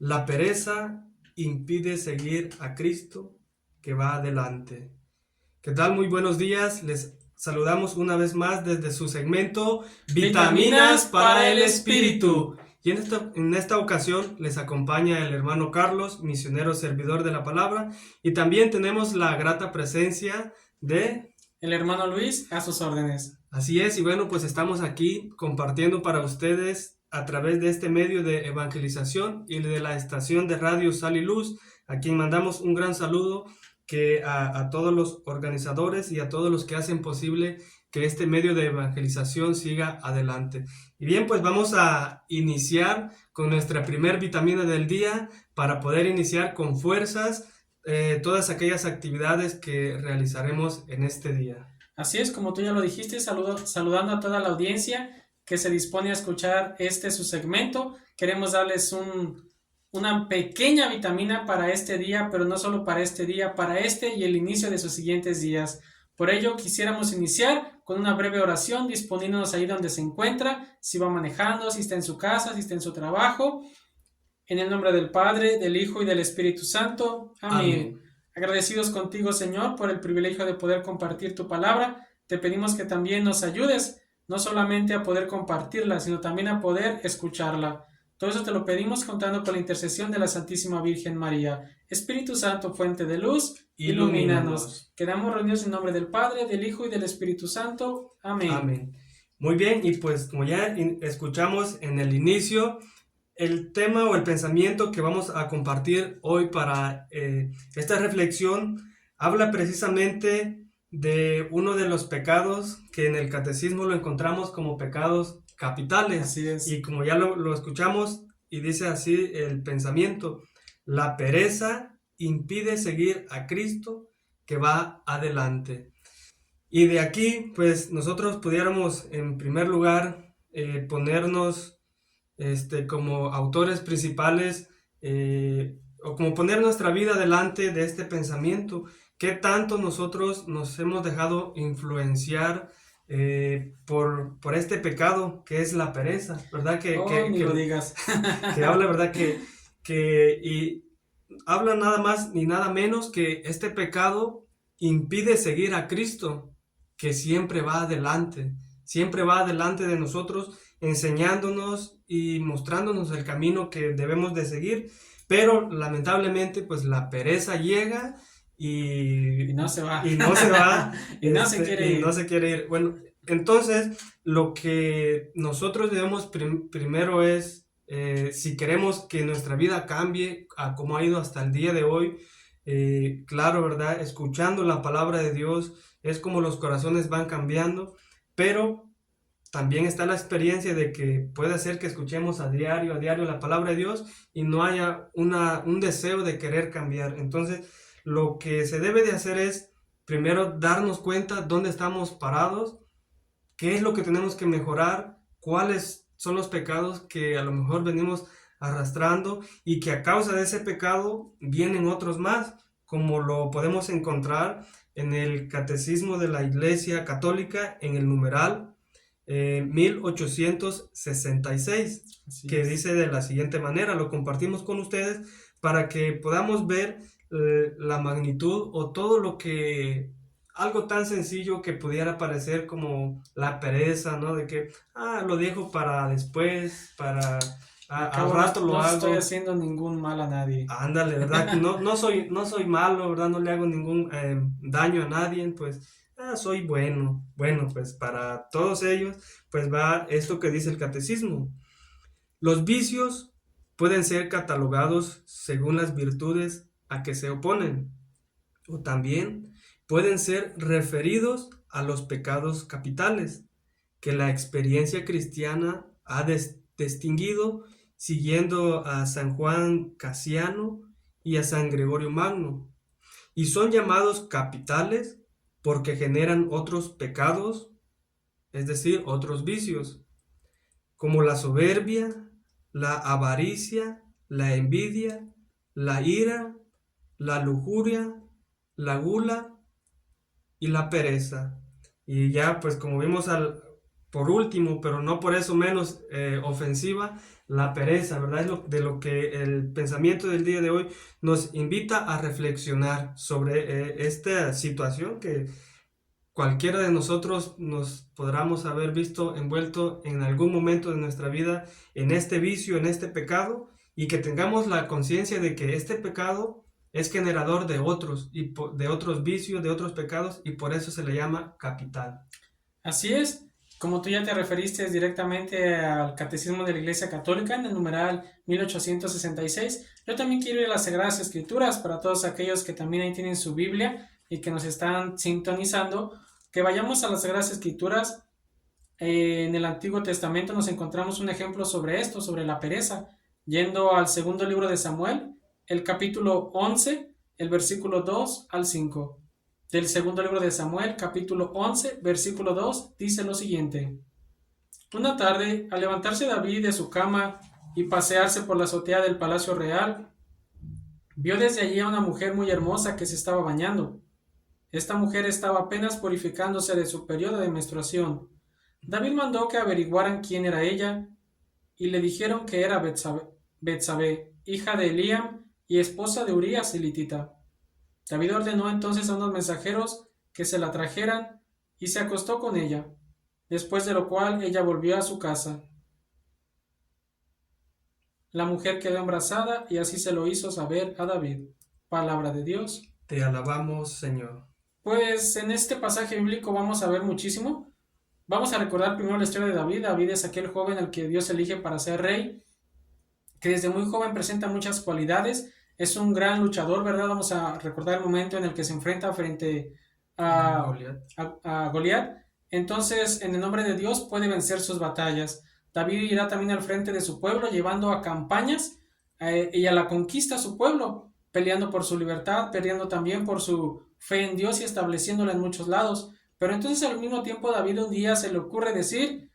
La pereza impide seguir a Cristo que va adelante. ¿Qué tal? Muy buenos días. Les saludamos una vez más desde su segmento Vitaminas para el Espíritu. Y en esta ocasión les acompaña el hermano Carlos, misionero servidor de la palabra. Y también tenemos la grata presencia de el hermano Luis, a sus órdenes. Así es, y bueno, pues estamos aquí compartiendo para ustedes a través de este medio de evangelización y de la estación de radio Sal y Luz, a quien mandamos un gran saludo a todos los organizadores y a todos los que hacen posible que este medio de evangelización siga adelante. Y bien, pues vamos a iniciar con nuestra primer vitamina del día para poder iniciar con fuerzas todas aquellas actividades que realizaremos en este día. Así es, como tú ya lo dijiste, saludando a toda la audiencia que se dispone a escuchar su segmento. Queremos darles una pequeña vitamina para este día, pero no solo para este día, para este y el inicio de sus siguientes días. Por ello, quisiéramos iniciar con una breve oración, disponiéndonos ahí donde se encuentra, si va manejando, si está en su casa, si está en su trabajo. En el nombre del Padre, del Hijo y del Espíritu Santo. Amén. Agradecidos contigo, Señor, por el privilegio de poder compartir tu palabra. Te pedimos que también nos ayudes, no solamente a poder compartirla, sino también a poder escucharla. Todo eso te lo pedimos contando con la intercesión de la Santísima Virgen María. Espíritu Santo, fuente de luz, ilumínanos. Quedamos reunidos en nombre del Padre, del Hijo y del Espíritu Santo. Amén. Amén. Muy bien, y pues como ya escuchamos en el inicio, el tema o el pensamiento que vamos a compartir hoy para esta reflexión habla precisamente de uno de los pecados que en el catecismo lo encontramos como pecados capitales. Así es. Y como ya lo escuchamos, y dice así el pensamiento: la pereza impide seguir a Cristo que va adelante. Y de aquí, pues nosotros pudiéramos en primer lugar ponernos como autores principales o como poner nuestra vida delante de este pensamiento. ¿Qué tanto nosotros nos hemos dejado influenciar por este pecado que es la pereza? ¿Verdad? Ni lo digas. Que habla, ¿verdad? Y habla nada más ni nada menos que este pecado impide seguir a Cristo, que siempre va adelante de nosotros, enseñándonos y mostrándonos el camino que debemos de seguir, pero lamentablemente pues la pereza llega y no se va. Y no se va. Y no se quiere ir. No se quiere ir. Bueno, entonces lo que nosotros debemos primero es, si queremos que nuestra vida cambie a como ha ido hasta el día de hoy, claro, ¿verdad? Escuchando la palabra de Dios es como los corazones van cambiando, pero también está la experiencia de que puede ser que escuchemos a diario la palabra de Dios y no haya un deseo de querer cambiar. Entonces, lo que se debe de hacer es primero darnos cuenta dónde estamos parados, qué es lo que tenemos que mejorar, cuáles son los pecados que a lo mejor venimos arrastrando y que a causa de ese pecado vienen otros más, como lo podemos encontrar en el Catecismo de la Iglesia Católica en el numeral 1866, que dice de la siguiente manera, lo compartimos con ustedes para que podamos ver la magnitud o todo lo que, algo tan sencillo que pudiera parecer como la pereza, ¿no? De que, lo dejo para después, para... al rato lo hago. No estoy haciendo ningún mal a nadie. Ándale, ¿verdad? No soy malo, ¿verdad? No le hago ningún daño a nadie, pues soy bueno. Bueno, pues para todos ellos, pues va esto que dice el catecismo. Los vicios pueden ser catalogados según las virtudes a que se oponen, o también pueden ser referidos a los pecados capitales, que la experiencia cristiana ha distinguido siguiendo a San Juan Casiano y a San Gregorio Magno, y son llamados capitales porque generan otros pecados, es decir, otros vicios, como la soberbia, la avaricia, la envidia, la ira, la lujuria, la gula y la pereza. Y ya, pues como vimos por último, pero no por eso menos ofensiva, la pereza, ¿verdad? Es de lo que el pensamiento del día de hoy nos invita a reflexionar sobre esta situación que cualquiera de nosotros nos podamos haber visto envuelto en algún momento de nuestra vida en este vicio, en este pecado, y que tengamos la conciencia de que este pecado es generador de otros, de otros vicios, de otros pecados, y por eso se le llama capital. Así es, como tú ya te referiste directamente al Catecismo de la Iglesia Católica en el numeral 1866, yo también quiero ir a las Sagradas Escrituras para todos aquellos que también ahí tienen su Biblia y que nos están sintonizando, que vayamos a las Sagradas Escrituras. En el Antiguo Testamento nos encontramos un ejemplo sobre esto, sobre la pereza, yendo al segundo libro de Samuel, el capítulo 11, el versículo 2 al 5. Del segundo libro de Samuel, capítulo 11, versículo 2, dice lo siguiente. Una tarde, al levantarse David de su cama y pasearse por la azotea del palacio real, vio desde allí a una mujer muy hermosa que se estaba bañando. Esta mujer estaba apenas purificándose de su periodo de menstruación. David mandó que averiguaran quién era ella, y le dijeron que era Betsabé, hija de Eliam y esposa de Urías elitita. David ordenó entonces a unos mensajeros que se la trajeran y se acostó con ella, después de lo cual ella volvió a su casa. La mujer quedó embarazada y así se lo hizo saber a David. Palabra de Dios. Te alabamos, Señor. Pues en este pasaje bíblico vamos a ver muchísimo. Vamos a recordar primero la historia de David. David es aquel joven al que Dios elige para ser rey, que desde muy joven presenta muchas cualidades. Es un gran luchador, ¿verdad? Vamos a recordar el momento en el que se enfrenta frente a Goliat. Entonces, en el nombre de Dios puede vencer sus batallas. David irá también al frente de su pueblo, llevando a campañas y a la conquista a su pueblo, peleando por su libertad, peleando también por su fe en Dios y estableciéndola en muchos lados. Pero entonces al mismo tiempo David un día se le ocurre decir,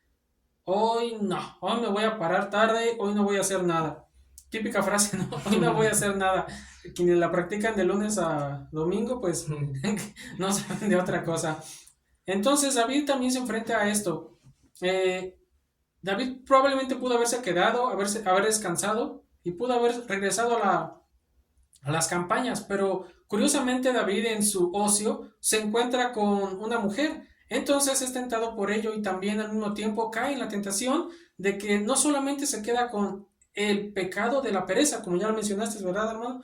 hoy no, hoy me voy a parar tarde, hoy no voy a hacer nada. Típica frase, ¿no? Hoy no voy a hacer nada. Quienes la practican de lunes a domingo, pues no saben de otra cosa. Entonces David también se enfrenta a esto. David probablemente pudo haberse quedado, haber descansado y pudo haber regresado a las campañas, pero curiosamente David en su ocio se encuentra con una mujer. Entonces es tentado por ello y también al mismo tiempo cae en la tentación de que no solamente se queda con el pecado de la pereza, como ya lo mencionaste, ¿verdad, hermano?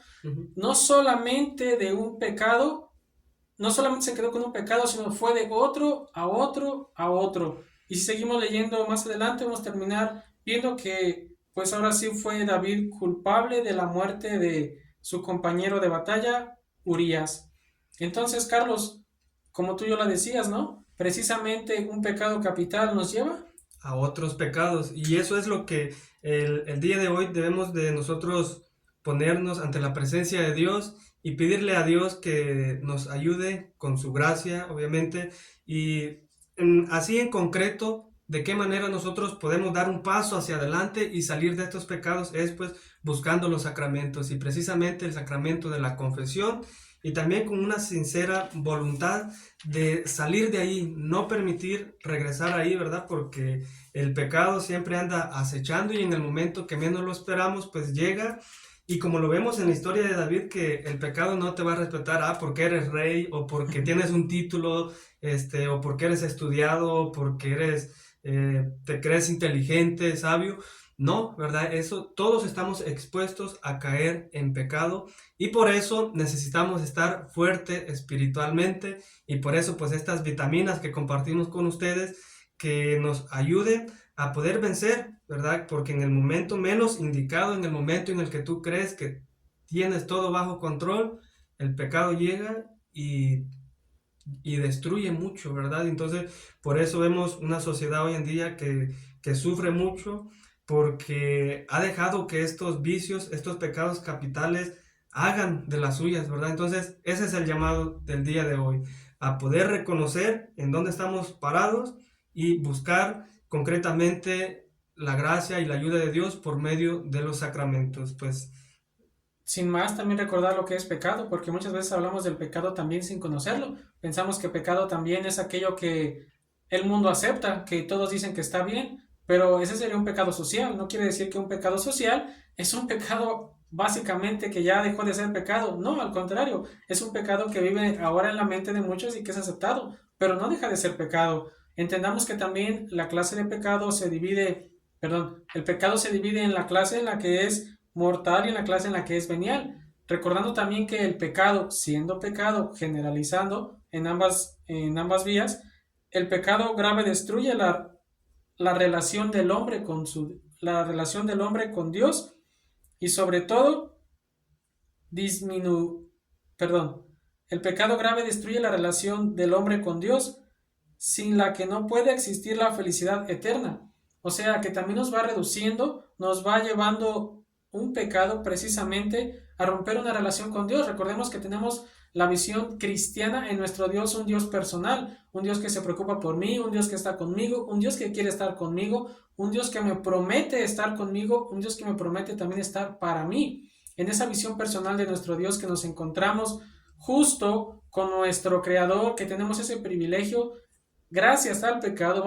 No solamente de un pecado, no solamente se quedó con un pecado, sino fue de otro a otro a otro. Y si seguimos leyendo más adelante, vamos a terminar viendo que, pues ahora sí fue David culpable de la muerte de su compañero de batalla, Urías. Entonces, Carlos, como tú ya lo decías, ¿no? Precisamente un pecado capital nos lleva a otros pecados. Y eso es lo que el día de hoy debemos de nosotros ponernos ante la presencia de Dios y pedirle a Dios que nos ayude con su gracia, obviamente, y así en concreto, de qué manera nosotros podemos dar un paso hacia adelante y salir de estos pecados es pues buscando los sacramentos, y precisamente el sacramento de la confesión, y también con una sincera voluntad de salir de ahí, no permitir regresar ahí, ¿verdad? Porque el pecado siempre anda acechando y en el momento que menos lo esperamos, pues llega. Y como lo vemos en la historia de David, que el pecado no te va a respetar, porque eres rey, o porque tienes un título, o porque eres estudiado, o porque te crees inteligente, sabio. No, ¿verdad? Eso, todos estamos expuestos a caer en pecado, y por eso necesitamos estar fuerte espiritualmente, y por eso pues estas vitaminas que compartimos con ustedes, que nos ayuden a poder vencer, ¿verdad? Porque en el momento menos indicado, en el momento en el que tú crees que tienes todo bajo control, el pecado llega y destruye mucho, ¿verdad? Entonces, por eso vemos una sociedad hoy en día que sufre mucho, porque ha dejado que estos vicios, estos pecados capitales hagan de las suyas, ¿verdad? Entonces, ese es el llamado del día de hoy, a poder reconocer en dónde estamos parados y buscar concretamente la gracia y la ayuda de Dios por medio de los sacramentos. Pues sin más, también recordar lo que es pecado, porque muchas veces hablamos del pecado también sin conocerlo. Pensamos que pecado también es aquello que el mundo acepta, que todos dicen que está bien, pero ese sería un pecado social. No quiere decir que un pecado social es un pecado básicamente que ya dejó de ser pecado. No, al contrario, es un pecado que vive ahora en la mente de muchos y que es aceptado, pero no deja de ser pecado. Entendamos que también la clase de pecado se divide, perdón, el pecado se divide en la clase en la que es mortal y en la clase en la que es venial. Recordando también que el pecado, siendo pecado, generalizando en ambas vías, el pecado grave destruye la relación del hombre la relación del hombre con Dios y sobre todo disminu, perdón, el pecado grave destruye la relación del hombre con Dios, sin la que no puede existir la felicidad eterna. O sea que también nos va reduciendo, nos va llevando un pecado precisamente a romper una relación con Dios. Recordemos que tenemos la visión cristiana en nuestro Dios, un Dios personal, un Dios que se preocupa por mí, un Dios que está conmigo, un Dios que quiere estar conmigo, un Dios que me promete estar conmigo, un Dios que me promete también estar para mí. En esa visión personal de nuestro Dios que nos encontramos justo con nuestro Creador, que tenemos ese privilegio, gracias al pecado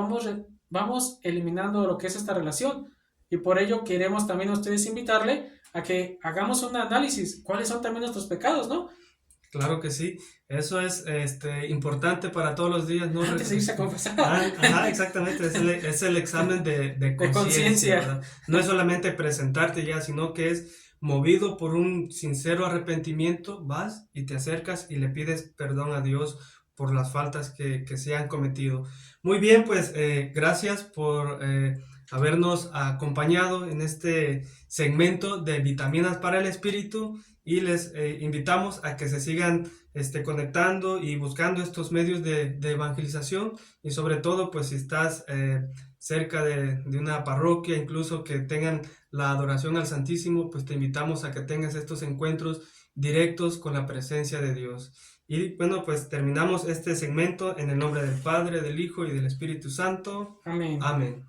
vamos eliminando lo que es esta relación. Y por ello queremos también a ustedes invitarle a que hagamos un análisis. ¿Cuáles son también nuestros pecados, no? Claro que sí, eso es importante para todos los días, ¿no? Antes de irse a confesar. Ajá, exactamente, es el examen de conciencia, conciencia. ¿verdad? No es solamente presentarte ya, sino que es movido por un sincero arrepentimiento, vas y te acercas y le pides perdón a Dios por las faltas que se han cometido. Muy bien, pues gracias por habernos acompañado en este segmento de Vitaminas para el Espíritu y les invitamos a que se sigan conectando y buscando estos medios de evangelización y sobre todo pues si estás cerca de una parroquia, incluso que tengan la adoración al Santísimo, pues te invitamos a que tengas estos encuentros directos con la presencia de Dios. Y bueno, pues terminamos este segmento en el nombre del Padre, del Hijo y del Espíritu Santo. Amén. Amén.